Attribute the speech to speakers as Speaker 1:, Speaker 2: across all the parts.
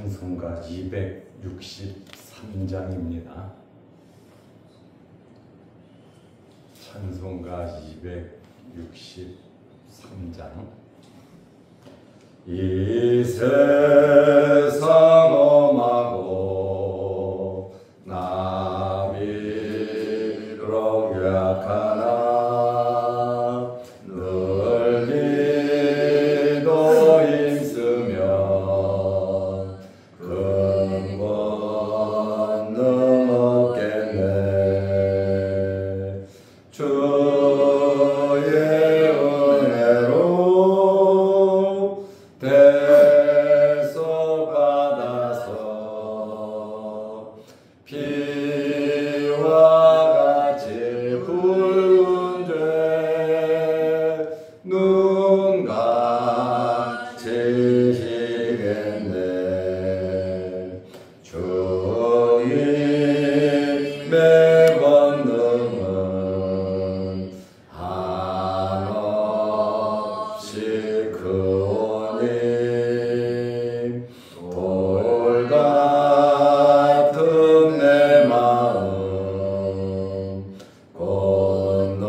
Speaker 1: 찬송가 263장입니다. 찬송가 263장. 이 세상 험하고 나 비록 약하나 늘 기도 힘쓰며 큰 권능 얻겠네. 주의 은혜로 대속받아서 피와 같이 붉은 죄 눈같이 희겠네. 주님의 권능은 한없이 크오니 돌 같은 내 마음 건너겨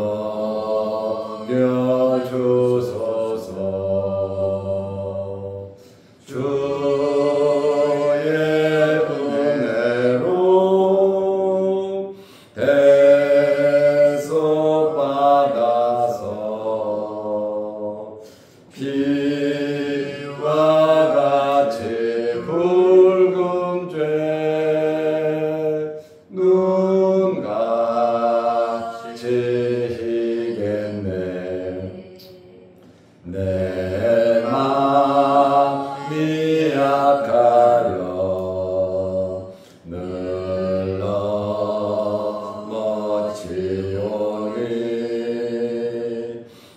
Speaker 1: 주소서. 주의 은혜로 대속받아서 피와 같이 붉은 죄 눈같이 희겠네. 내 맘이 약하여 늘 넘어지오니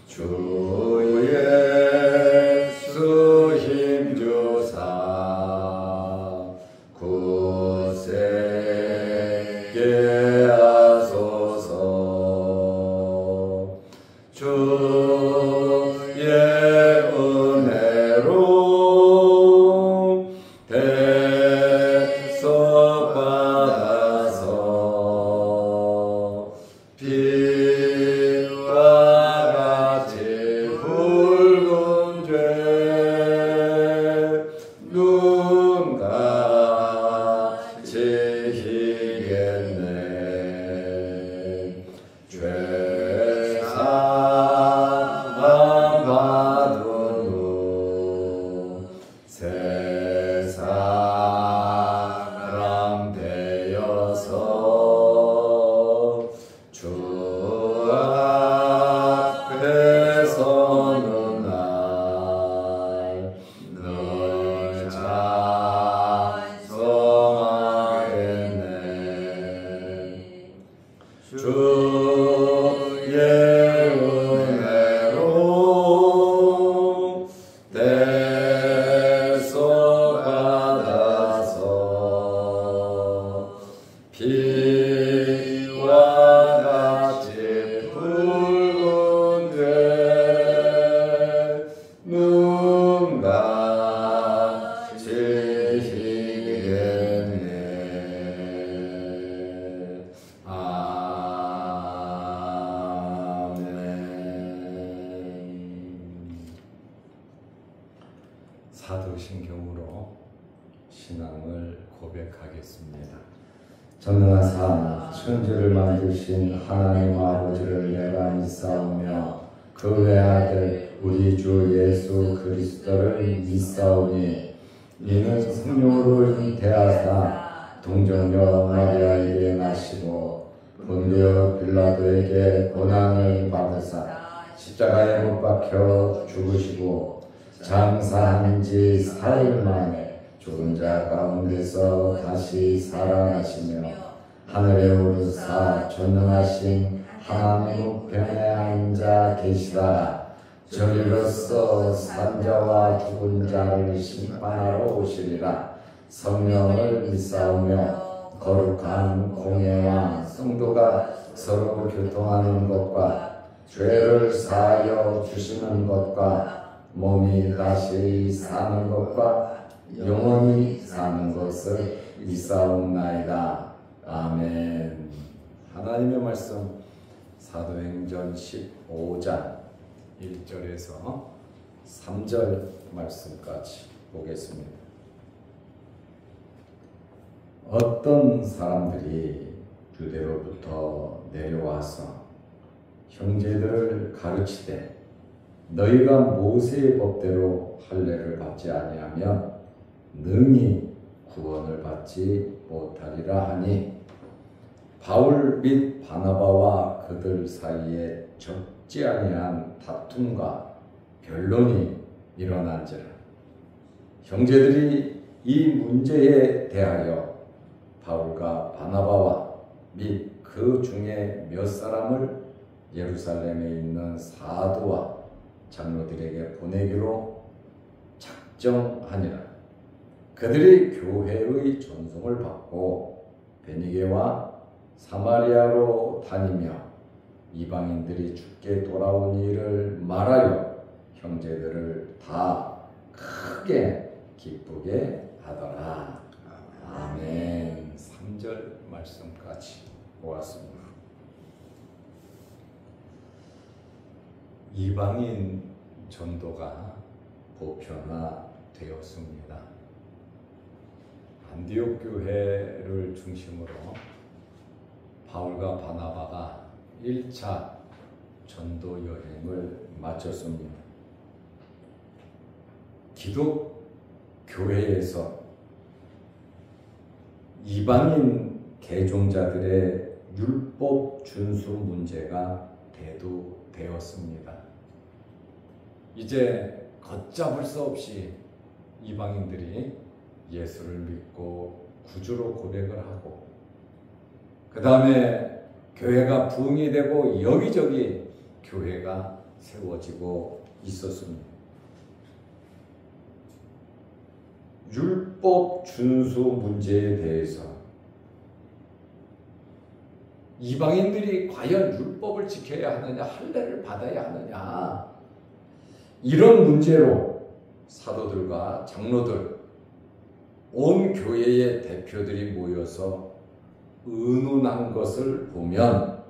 Speaker 1: 주 예수 힘주사 굳세게 하소서. 주의 은혜로 대속받아서 피와 같이 붉은 죄 눈같이 희겠네. 죄 사함 받은 후 새 사람 되어서 주 앞에 서는 날 늘 찬송하겠네. 주의 은혜로 대속받아서 피와 같이 붉은 죄 눈같이 희겠네. 아멘. 사도신경으로 신앙을 고백하겠습니다. 전능하사 천지를 만드신 하나님 아버지를 내가 믿사오며 그 외아들 우리 주 예수 그리스도를 믿사오니 이는 성령으로 잉태하사 동정녀 마리아에게 나시고 본디오 빌라도에게 고난을 받으사 십자가에 못 박혀 죽으시고 장사한 지 사흘 만에 죽은 자 가운데서 다시 살아나시며 하늘에 오르사 전능하신 하나님 우편에 앉아 계시다가 저리로서 산자와 죽은 자를 심판하러 오시리라. 성령을 믿사오며 거룩한 공예와 성도가 서로 교통하는 것과 죄를 사하여 주시는 것과 몸이 다시 사는 것과 영원히 사는 것을 믿사옵나이다. 아멘. 하나님의 말씀 사도행전 15장 1절에서 3절 말씀까지 보겠습니다. 어떤 사람들이 유대로부터 내려와서 형제들을 가르치되 너희가 모세의 법대로 할례를 받지 아니하면 능히 구원을 받지 못하리라 하니 바울 및 바나바와 그들 사이에 적지 아니한 다툼과 변론이 일어난지라. 형제들이 이 문제에 대하여 바울과 바나바와 및 그 중에 몇 사람을 예루살렘에 있는 사도와 장로들에게 보내기로 작정하니라. 그들이 교회의 존송을 받고 베니게와 사마리아로 다니며 이방인들이 주께 돌아온 일을 말하여 형제들을 다 크게 기쁘게 하더라. 아멘. 3절 말씀까지 보았습니다. 이방인 전도가 보편화되었습니다. 안디옥 교회를 중심으로 바울과 바나바가 1차 전도 여행을 마쳤습니다. 기독교회에서 이방인 개종자들의 율법 준수 문제가 대두되었습니다. 이제 걷잡을 수 없이 이방인들이 예수를 믿고 구주로 고백을 하고 그 다음에 교회가 부흥이 되고 여기저기 교회가 세워지고 있었습니다. 율법 준수 문제에 대해서 이방인들이 과연 율법을 지켜야 하느냐, 할례를 받아야 하느냐, 이런 문제로 사도들과 장로들, 온 교회의 대표들이 모여서 의논한 것을 보면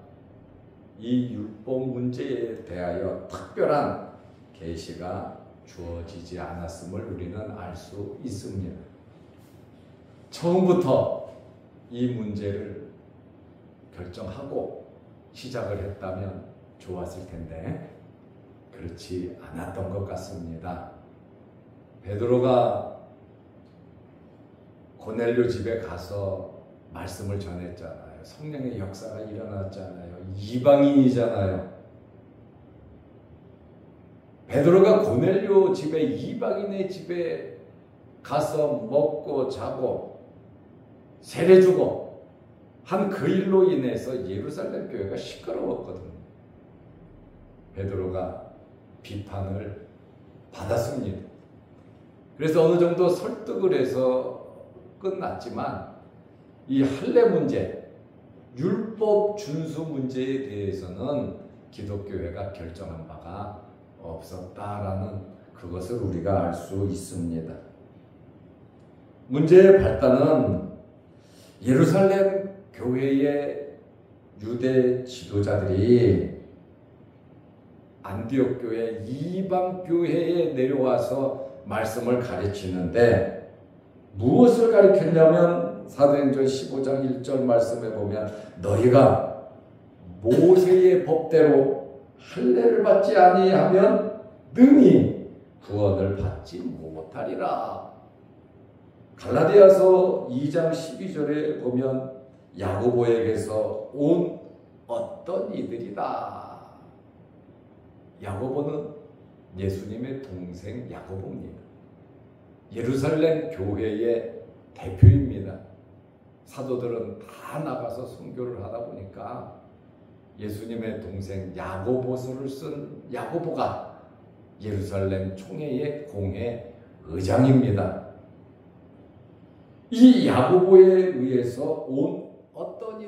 Speaker 1: 이 율법 문제에 대하여 특별한 계시가 주어지지 않았음을 우리는 알 수 있습니다. 처음부터 이 문제를 결정하고 시작을 했다면 좋았을 텐데 그렇지 않았던 것 같습니다. 베드로가 고넬료 집에 가서 말씀을 전했잖아요. 성령의 역사가 일어났잖아요. 이방인이잖아요. 베드로가 고넬료 집에, 이방인의 집에 가서 먹고 자고 세례 주고 한 그 일로 인해서 예루살렘 교회가 시끄러웠거든요. 베드로가 비판을 받았습니다. 그래서 어느 정도 설득을 해서 끝났지만 이 할례 문제, 율법 준수 문제에 대해서는 기독교회가 결정한 바가 없었다라는 그것을 우리가 알 수 있습니다. 문제의 발단은 예루살렘 교회의 유대 지도자들이 안디옥 교회, 이방 교회에 내려와서 말씀을 가르치는데 무엇을 가르쳤냐면 사도행전 15장 1절 말씀에 보면 너희가 모세의 법대로 할례를 받지 아니하면 능히 구원을 받지 못하리라. 갈라디아서 2장 12절에 보면 야고보에게서 온 어떤 이들이다. 야고보는 예수님의 동생 야고보입니다. 예루살렘 교회의 대표입니다. 사도들은 다 나가서 선교를 하다 보니까 예수님의 동생 야고보서를 쓴 야고보가 예루살렘 총회의 공회 의장입니다. 이 야고보에 의해서 온 어떤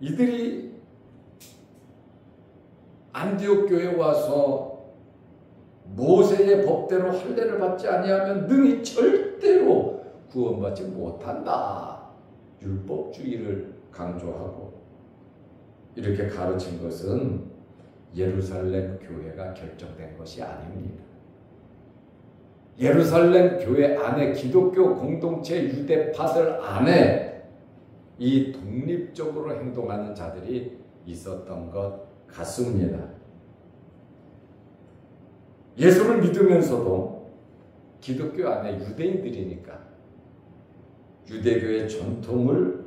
Speaker 1: 이들이 안디옥 교회에 와서 모세의 법대로 할례를 받지 아니하면 능히 절대로 구원받지 못한다. 율법주의를 강조하고 이렇게 가르친 것은 예루살렘 교회가 결정된 것이 아닙니다. 예루살렘 교회 안에 기독교 공동체 유대파들 안에 이 독립적으로 행동하는 자들이 있었던 것 같습니다. 예수를 믿으면서도 기독교 안에 유대인들이니까 유대교의 전통을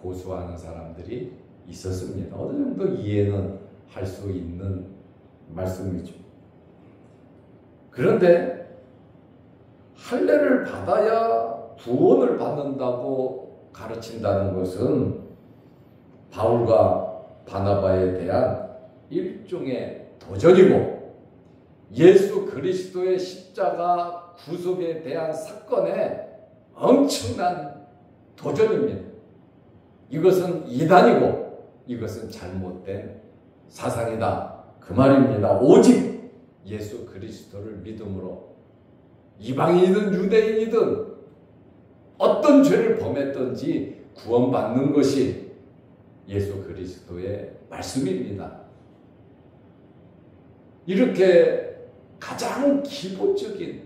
Speaker 1: 고수하는 사람들이 있었습니다. 어느 정도 이해는 할 수 있는 말씀이죠. 그런데 할례를 받아야 구원을 받는다고 가르친다는 것은 바울과 바나바에 대한 일종의 도전이고 예수 그리스도의 십자가 구속에 대한 사건에 엄청난 도전입니다. 이것은 이단이고 이것은 잘못된 사상이다. 그 말입니다. 오직 예수 그리스도를 믿음으로 이방인이든 유대인이든 어떤 죄를 범했든지 구원받는 것이 예수 그리스도의 말씀입니다. 이렇게 가장 기본적인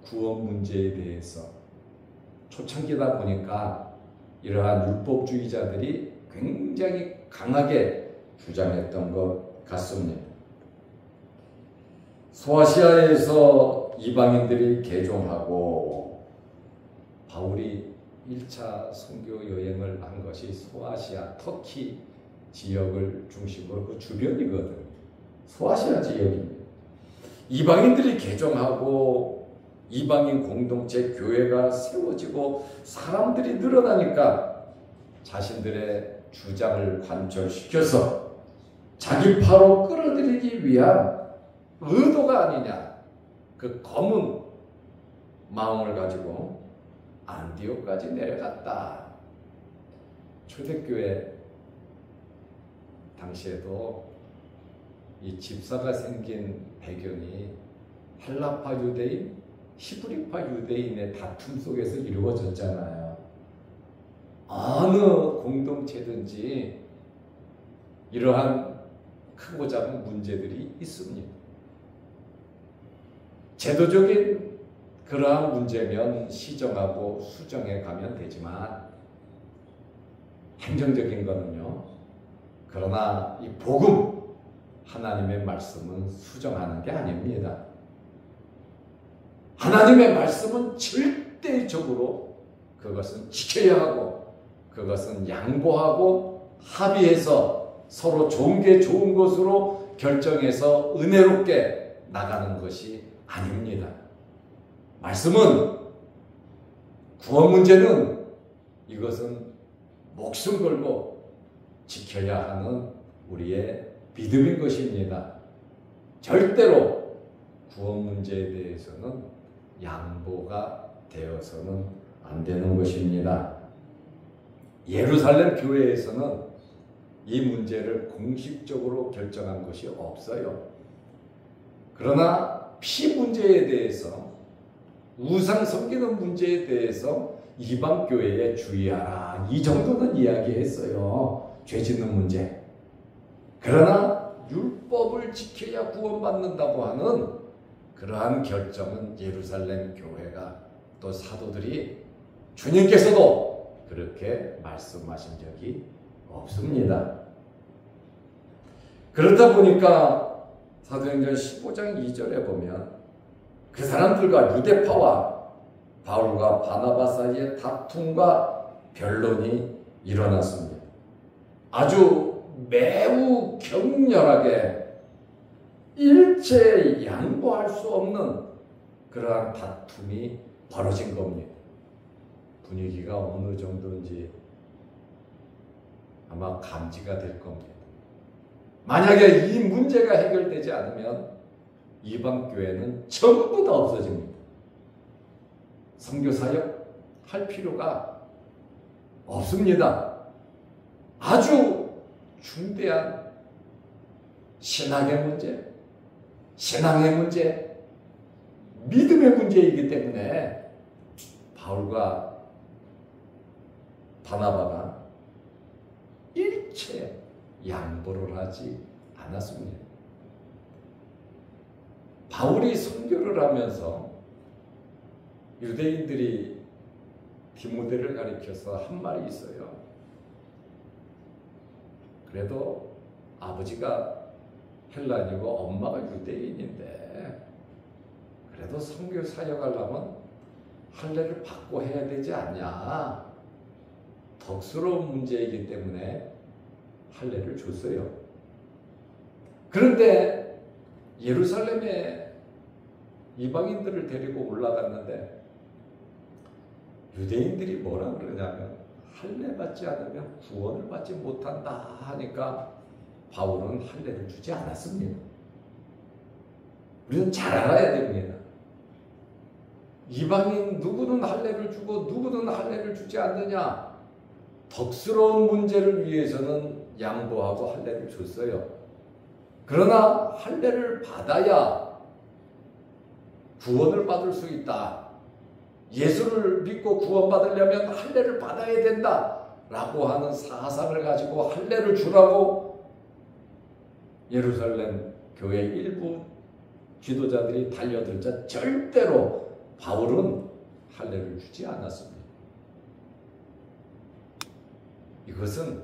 Speaker 1: 구원 문제에 대해서 초창기다 보니까 이러한 율법주의자들이 굉장히 강하게 주장했던 것 같습니다. 소아시아에서 이방인들이 개종하고 바울이 1차 선교 여행을 한 것이 소아시아, 터키 지역을 중심으로 그 주변이거든요. 소아시아 지역입니다. 이방인들이 개종하고 이방인 공동체 교회가 세워지고 사람들이 늘어나니까 자신들의 주장을 관철시켜서 자기 파로 끌어들이기 위한 의도가 아니냐, 그 검은 마음을 가지고 안디옥까지 내려갔다. 초대교회 당시에도 이 집사가 생긴 배경이 헬라파 유대인, 히브리파 유대인의 다툼 속에서 이루어졌잖아요. 어느 공동체든지 이러한 크고 작은 문제들이 있습니다. 제도적인 그러한 문제면 시정하고 수정해 가면 되지만 행정적인 거는요. 그러나 이 복음, 하나님의 말씀은 수정하는 게 아닙니다. 하나님의 말씀은 절대적으로 그것은 지켜야 하고 그것은 양보하고 합의해서 서로 좋은 게 좋은 것으로 결정해서 은혜롭게 나가는 것이 아닙니다. 말씀은 구원 문제는 이것은 목숨 걸고 지켜야 하는 우리의 믿음인 것입니다. 절대로 구원 문제에 대해서는 양보가 되어서는 안 되는 것입니다. 예루살렘 교회에서는 이 문제를 공식적으로 결정한 것이 없어요. 그러나 피 문제에 대해서, 우상 섬기는 문제에 대해서 이방 교회에 주의하라, 이 정도는 이야기했어요. 죄 짓는 문제. 그러나 율법을 지켜야 구원받는다고 하는 그러한 결정은 예루살렘 교회가 또 사도들이 주님께서도 그렇게 말씀하신 적이 없습니다. 그렇다 보니까 사도행전 15장 2절에 보면 그 사람들과 유대파와 바울과 바나바 사이의 다툼과 변론이 일어났습니다. 아주 매우 격렬하게 일체 양보할 수 없는 그러한 다툼이 벌어진 겁니다. 분위기가 어느 정도인지 아마 감지가 될 겁니다. 만약에 이 문제가 해결되지 않으면 이방 교회는 전부 다 없어집니다. 선교사역 할 필요가 없습니다. 아주 중대한 신학의 문제, 신앙의 문제, 믿음의 문제이기 때문에 바울과 바나바가 일체 양보를 하지 않았습니다. 바울이 선교를 하면서 유대인들이 디모데를 가리켜서 한 말이 있어요. 그래도 아버지가 헬라인이고 엄마가 유대인인데 그래도 선교 사역하려면 할례를 받고 해야 되지 않냐. 덕스러운 문제이기 때문에 할례를 줬어요. 그런데 예루살렘에 이방인들을 데리고 올라갔는데 유대인들이 뭐라 그러냐면 할례 받지 않으면 구원을 받지 못한다 하니까 바울은 할례를 주지 않았습니다. 우리는 잘 알아야 됩니다. 이방인 누구는 할례를 주고 누구는 할례를 주지 않느냐. 덕스러운 문제를 위해서는 양보하고 할례를 줬어요. 그러나 할례를 받아야 구원을 받을 수 있다. 예수를 믿고 구원받으려면 할례를 받아야 된다 라고 하는 사상을 가지고 할례를 주라고 예루살렘 교회 일부 지도자들이 달려들자 절대로 바울은 할례를 주지 않았습니다. 이것은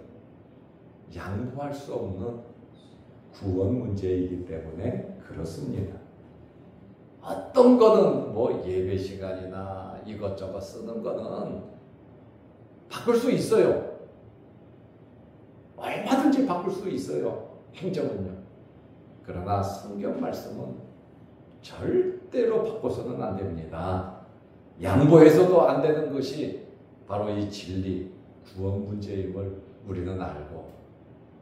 Speaker 1: 양보할 수 없는 구원 문제이기 때문에 그렇습니다. 어떤 거는 뭐 예배 시간이나 이것저것 쓰는 거는 바꿀 수 있어요. 얼마든지 바꿀 수 있어요. 행정은요. 그러나 성경 말씀은 절대로 바꿔서는 안 됩니다. 양보해서도 안 되는 것이 바로 이 진리, 구원 문제임을 우리는 알고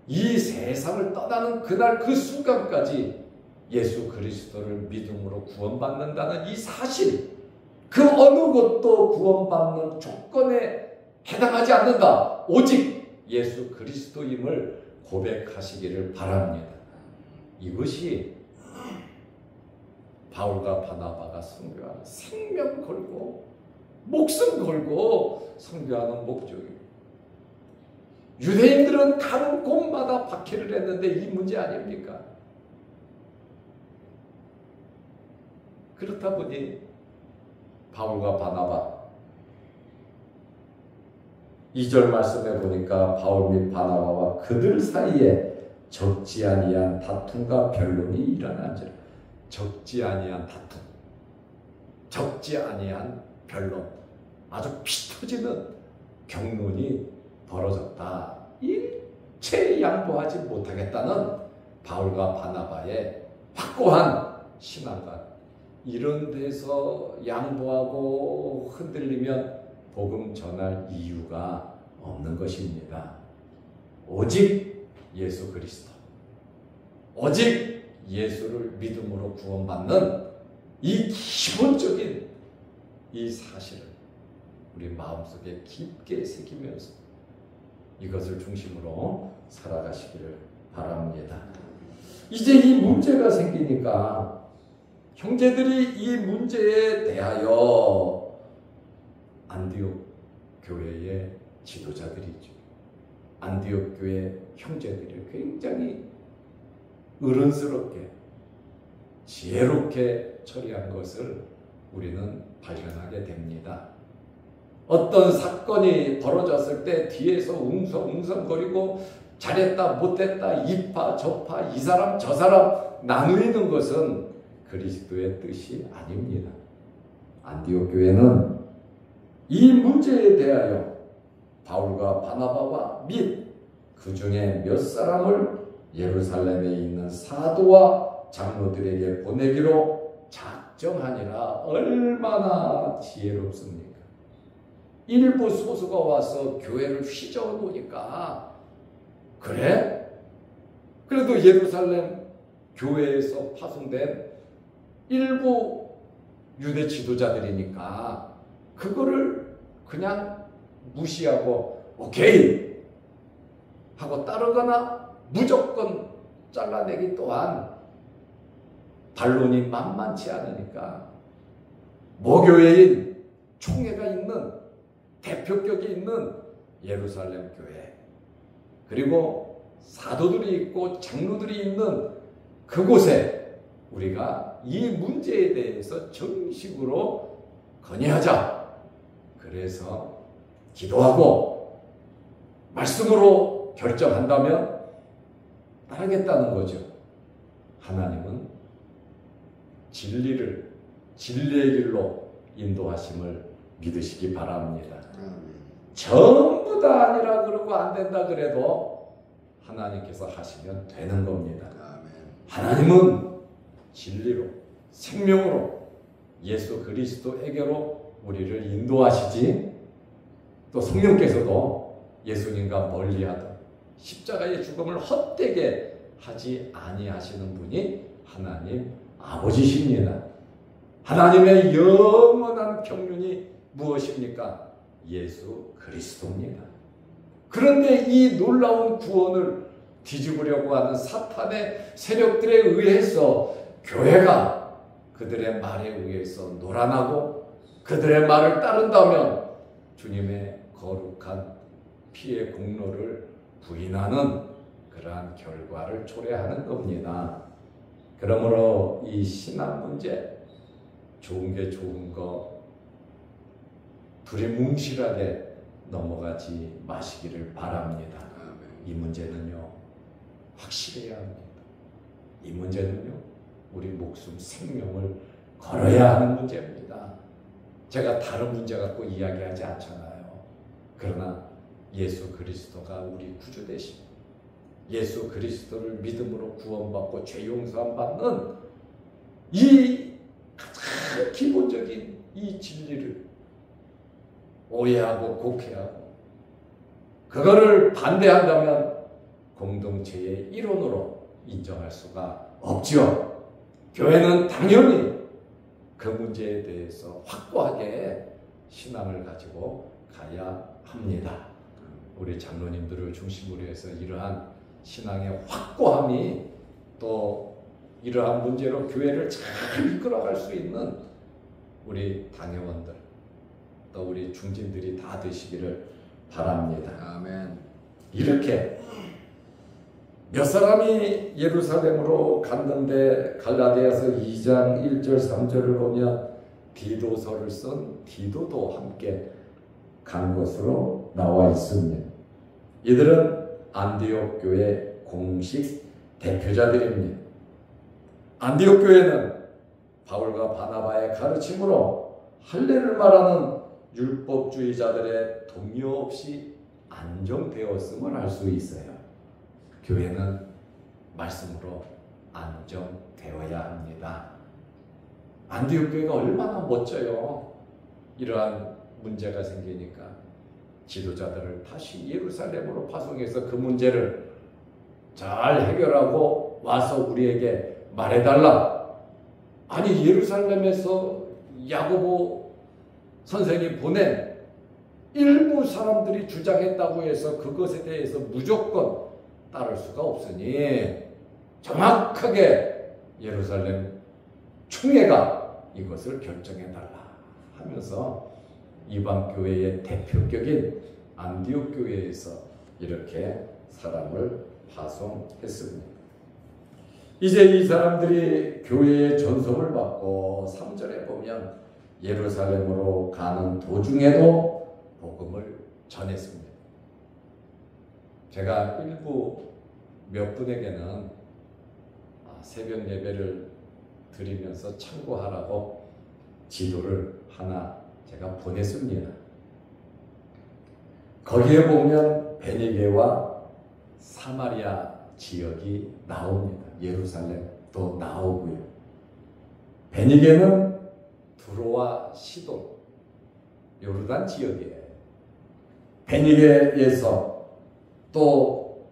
Speaker 1: 이 세상을 떠나는 그날 그 순간까지 예수 그리스도를 믿음으로 구원받는다는 이 사실, 그 어느 것도 구원받는 조건에 해당하지 않는다. 오직 예수 그리스도임을 고백하시기를 바랍니다. 이것이 바울과 바나바가 선교하는 생명 걸고 목숨 걸고 선교하는 목적이에요. 유대인들은 가는 곳마다 박해를 했는데 이 문제 아닙니까? 그렇다 보니 바울과 바나바 2절 말씀에 보니까 바울 및 바나바와 그들 사이에 적지 아니한 다툼과 변론이 일어난지라. 적지 아니한 다툼, 적지 아니한 변론, 아주 피 터지는 경론이 벌어졌다. 일체 양보하지 못하겠다는 바울과 바나바의 확고한 신앙과 이런 데서 양보하고 흔들리면 복음 전할 이유가 없는 것입니다. 오직 예수 그리스도, 오직 예수를 믿음으로 구원받는 이 기본적인 이 사실을 우리 마음속에 깊게 새기면서 이것을 중심으로 살아가시기를 바랍니다. 이제 이 문제가 생기니까 형제들이 이 문제에 대하여 안디옥 교회의 지도자들이죠. 안디옥 교회 형제들이 굉장히 어른스럽게 지혜롭게 처리한 것을 우리는 발견하게 됩니다. 어떤 사건이 벌어졌을 때 뒤에서 웅성웅성거리고 잘했다 못했다 이파 저파 이 사람 저 사람 나누는 것은 그리스도의 뜻이 아닙니다. 안디옥 교회는 이 문제에 대하여 바울과 바나바와 및 그 중에 몇 사람을 예루살렘에 있는 사도와 장로들에게 보내기로 작정하니라. 얼마나 지혜롭습니까? 일부 소수가 와서 교회를 휘저어놓으니까 그래? 그래도 예루살렘 교회에서 파송된 일부 유대 지도자들이니까 그거를 그냥 무시하고 오케이 하고 따르거나 무조건 잘라내기 또한 반론이 만만치 않으니까 모교회인 총회가 있는 대표격이 있는 예루살렘 교회, 그리고 사도들이 있고 장로들이 있는 그곳에 우리가 이 문제에 대해서 정식으로 건의하자. 그래서 기도하고 말씀으로 결정한다면 따르겠다는 거죠. 하나님은 진리의 길로 인도하심을 믿으시기 바랍니다. 전부 다 아니라 그러고 안 된다 그래도 하나님께서 하시면 되는 겁니다. 하나님은 진리로, 생명으로 예수 그리스도에게로 우리를 인도하시지, 또 성령께서도 예수님과 멀리하던 십자가의 죽음을 헛되게 하지 아니하시는 분이 하나님 아버지십니다. 하나님의 영원한 평륜이 무엇입니까? 예수 그리스도입니다. 그런데 이 놀라운 구원을 뒤집으려고 하는 사탄의 세력들에 의해서 교회가 그들의 말에 의해서 노란하고 그들의 말을 따른다면 주님의 거룩한 피의 공로를 부인하는 그러한 결과를 초래하는 겁니다. 그러므로 이 신앙 문제, 좋은 게 좋은 거 둘이 뭉실하게 넘어가지 마시기를 바랍니다. 이 문제는요, 확실해야 합니다. 이 문제는요, 우리 목숨, 생명을 걸어야 하는 문제입니다. 제가 다른 문제 갖고 이야기하지 않잖아요. 그러나 예수 그리스도가 우리 구주 되심, 예수 그리스도를 믿음으로 구원받고 죄 용서함 받는 이 가장 기본적인 이 진리를 오해하고 곡해하고 그거를 반대한다면 공동체의 일원으로 인정할 수가 없지요. 교회는 당연히 그 문제에 대해서 확고하게 신앙을 가지고 가야 합니다. 우리 장로님들을 중심으로 해서 이러한 신앙의 확고함이 또 이러한 문제로 교회를 잘 이끌어갈 수 있는 우리 당회원들, 또 우리 중진들이 다 되시기를 바랍니다.
Speaker 2: 아멘.
Speaker 1: 이렇게 몇 사람이 예루살렘으로 갔는데 갈라디아서 2장 1절 3절을 보면 디도서를 쓴 디도도 함께 간 것으로 나와 있습니다. 이들은 안디옥 교회 공식 대표자들입니다. 안디옥 교회는 바울과 바나바의 가르침으로 할례를 말하는 율법주의자들의 동요 없이 안정되었음을 알 수 있어요. 교회는 말씀으로 안정되어야 합니다. 안디옥 교회가 얼마나 멋져요. 이러한 문제가 생기니까 지도자들을 다시 예루살렘으로 파송해서 그 문제를 잘 해결하고 와서 우리에게 말해달라. 아니, 예루살렘에서 야고보 선생이 보낸 일부 사람들이 주장했다고 해서 그것에 대해서 무조건 따를 수가 없으니 정확하게 예루살렘 총회가 이것을 결정해달라 하면서 이방 교회의 대표격인 안디옥 교회에서 이렇게 사람을 파송했습니다. 이제 이 사람들이 교회의 전송을 받고 3절에 보면 예루살렘으로 가는 도중에도 복음을 전했습니다. 제가 일부 몇 분에게는 새벽 예배를 드리면서 참고하라고 지도를 하나 제가 보냈습니다. 거기에 보면 베니게와 사마리아 지역이 나옵니다. 예루살렘도 나오고요. 베니게는 두로와 시돈, 요르단 지역이에요. 베니게에서 또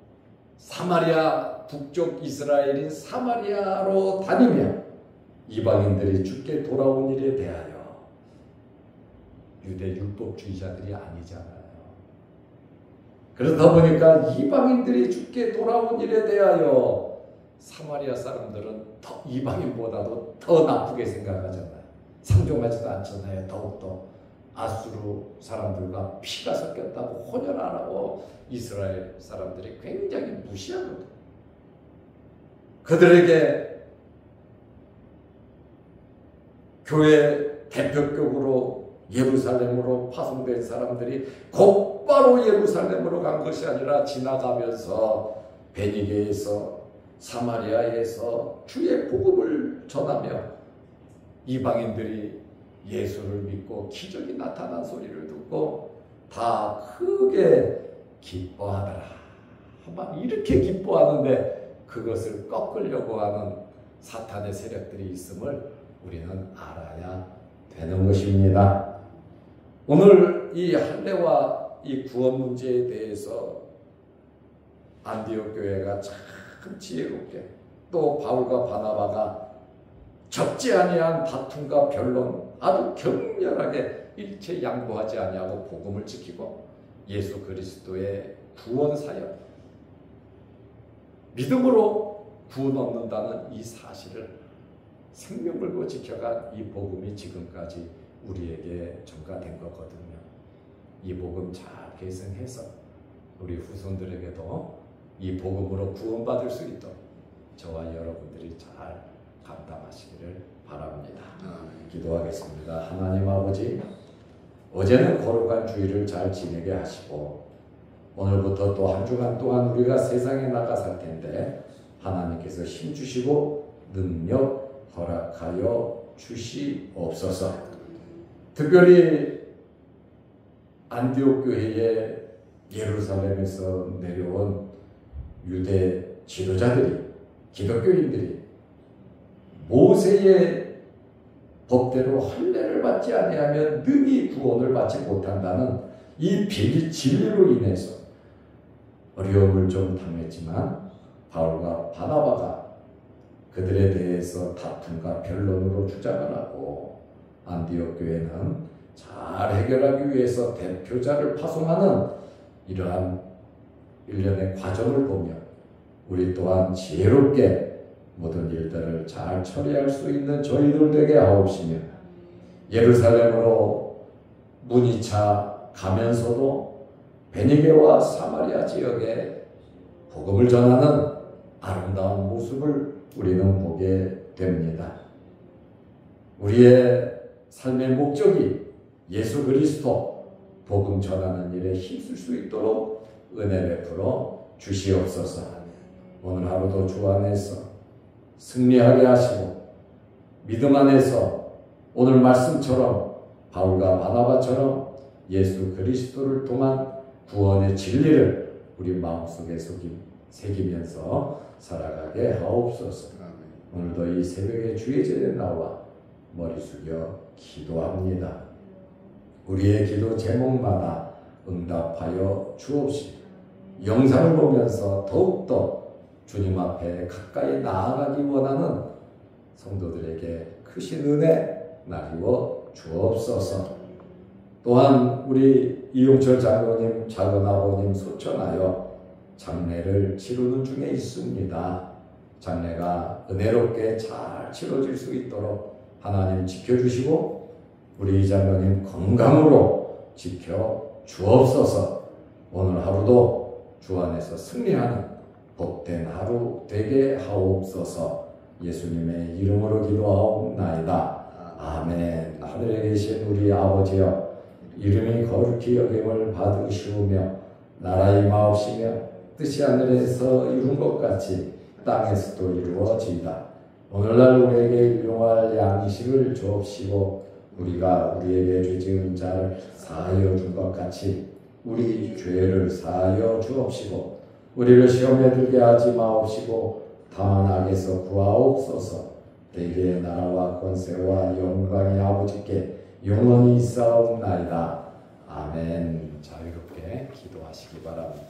Speaker 1: 사마리아, 북쪽 이스라엘인 사마리아로 다니며 이방인들이 주께 돌아온 일에 대하여, 유대 율법주의자들이 아니잖아요. 그러다 보니까 이방인들이 주께 돌아온 일에 대하여 사마리아 사람들은 더 이방인보다도 더 나쁘게 생각하잖아요. 상종하지도 않잖아요. 더욱더 아수르 사람들과 피가 섞였다고 혼혈하라고 이스라엘 사람들이 굉장히 무시하거든요. 그들에게 교회 대표격으로 예루살렘으로 파송된 사람들이 곧바로 예루살렘으로 간 것이 아니라 지나가면서 베니게에서 사마리아에서 주의 복음을 전하며 이방인들이 예수를 믿고 기적이 나타난 소리를 듣고 다 크게 기뻐하더라. 막 이렇게 기뻐하는데 그것을 꺾으려고 하는 사탄의 세력들이 있음을 우리는 알아야 되는 것입니다. 오늘 이 할례와 이 구원 문제에 대해서 안디옥 교회가 참 지혜롭게 또 바울과 바나바가 적지 아니한 다툼과 변론 아주 격렬하게 일체 양보하지 아니하고 복음을 지키고 예수 그리스도의 구원 사역 믿음으로 구원 얻는다는 이 사실을 생명 걸고 지켜간 이 복음이 지금까지 우리에게 전가된 거거든요. 이 복음 잘 계승해서 우리 후손들에게도 이 복음으로 구원받을 수 있도록 저와 여러분들이 잘 감당하시기를 바랍니다. 기도하겠습니다. 하나님 아버지, 어제는 거룩한 주일을 잘 지내게 하시고 오늘부터 또 한 주간 동안 우리가 세상에 나가 살 텐데 하나님께서 힘 주시고 능력 허락하여 주시옵소서. 특별히 안디옥 교회에 예루살렘에서 내려온 유대 지도자들이 기독교인들이 모세의 법대로 할례를 받지 아니하면 능히 구원을 받지 못한다는 이 진리로 인해서 어려움을 좀 당했지만 바울과 바나바가 그들에 대해서 다툼과 변론으로 주장을 하고 안디옥 교회는 잘 해결하기 위해서 대표자를 파송하는 이러한 일련의 과정을 보며 우리 또한 지혜롭게 모든 일들을 잘 처리할 수 있는 저희들 되게 하옵시며 예루살렘으로 문이 차 가면서도 베니게와 사마리아 지역에 복음을 전하는 아름다운 모습을 우리는 보게 됩니다. 우리의 삶의 목적이 예수 그리스도 복음 전하는 일에 힘쓸 수 있도록 은혜 베풀어 주시옵소서. 오늘 하루도 주 안에서 승리하게 하시고 믿음 안에서 오늘 말씀처럼 바울과 바나바처럼 예수 그리스도를 통한 구원의 진리를 우리 마음속에 새기면서 살아가게 하옵소서. 오늘도 이 새벽에 주의 제대에 나와 머리 숙여 기도합니다. 우리의 기도 제목마다 응답하여 주옵시고 영상을 보면서 더욱더 주님 앞에 가까이 나아가기 원하는 성도들에게 크신 은혜 나누어 주옵소서. 또한 우리 이용철 장로님, 작은아버님 소천하여 장례를 치르는 중에 있습니다. 장례가 은혜롭게 잘 치러질 수 있도록 하나님 지켜주시고 우리 장로님 건강으로 지켜 주옵소서. 오늘 하루도 주 안에서 승리하는 복된 하루 되게 하옵소서. 예수님의 이름으로 기도하옵나이다. 아멘. 하늘에 계신 우리 아버지여, 이름이 거룩히 여김을 받으시오며 나라 임하옵시며 뜻이 하늘에서 이룬 것 같이 땅에서도 이루어지이다. 오늘날 우리에게 일용할 양식을 주옵시고 우리가 우리에게 죄 지은 자를 사하여 준 것 같이 우리 죄를 사하여 주옵시고 우리를 시험에 들게 하지 마옵시고 다만 악에서 구하옵소서. 대개의 나라와 권세와 영광이 아버지께 영원히 있사옵나이다. 아멘. 자유롭게 기도하시기 바랍니다.